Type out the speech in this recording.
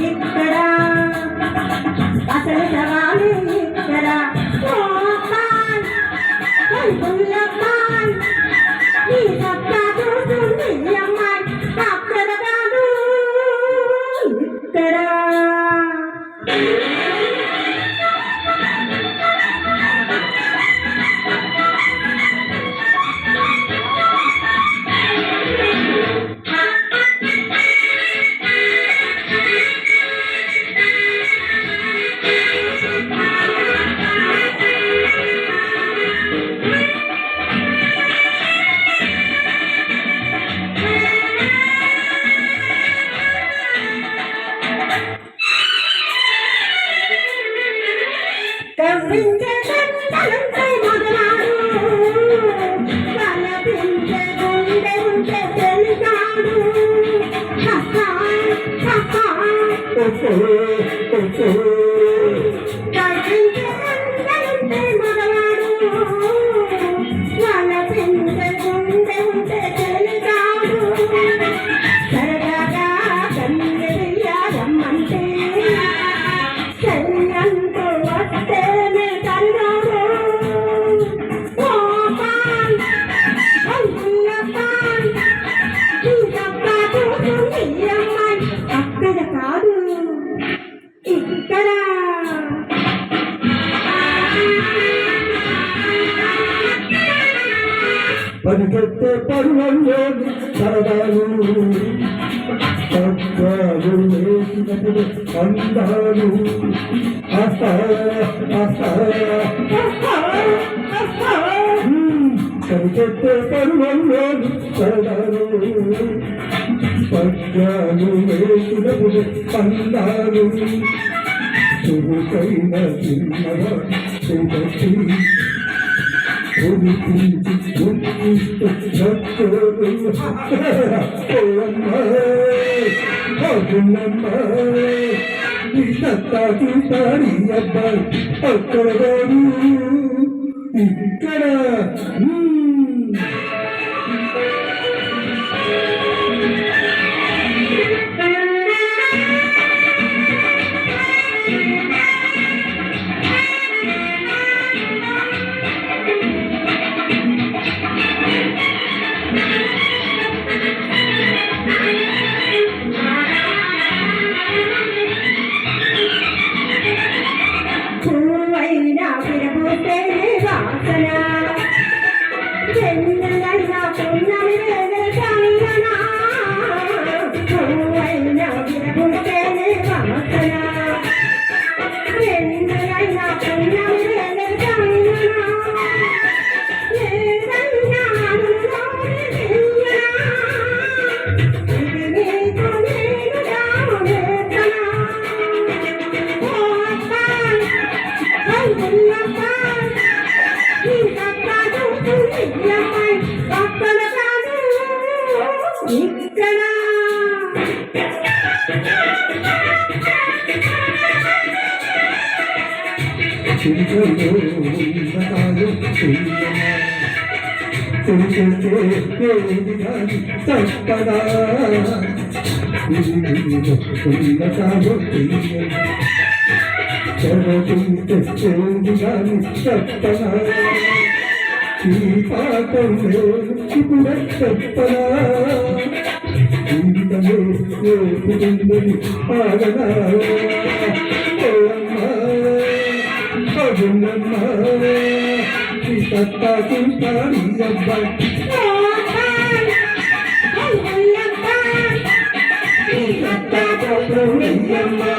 ఇక్కడ అసలు సవాలు ఇక్కడ ఈ సత్తా చూస్తుంది అమ్మాయి అక్కడ కాదు ఇక్కడ కవ్వించే దండలుంటే మొదలాడు కలపించే గుండె ఉంటే తెలిసాడు కవ్వించే దండలుంటే మొదలాడు కలపించే గుండె ఉంటే తెలిసాడు సరదాగా కన్నె వెయ్యాలమ్మంటే చెల్లంటూ వస్తేనే కరిగాడు ఈ అమ్మాయి అక్కడ కాదు ఇక్కడ పరిగెత్తే పరువంలోని సరదాలు పద్దాలు వేసినప్పుడు అందాలు పరిగెత్తే పరువంలోని సరదాలు పద్దాలు వేసినప్పుడు అందాలు చురుకైన చిన్నగా చూపి సత్తా చూస్తాడు అబ్బాయి అక్కడ ఇక్కడ పువ్వైనా విరబూసే వాసన వెన్నెలైనా పున్నమి వెలుగైనా పువ్వైనా విరబూసే వాసన వెన్నెలైనా పున్నమి వెలుగైనా ఏదైనా ఇక్కడ తప్పదా ఈ పాఠం ఇప్పుడు చెప్పనా జీవితమే నేర్పుతుందని ఆగనా అమ్మా ఈ సత్తా చూస్తాను అబ్బాయి ఈ సత్తా చూస్తాను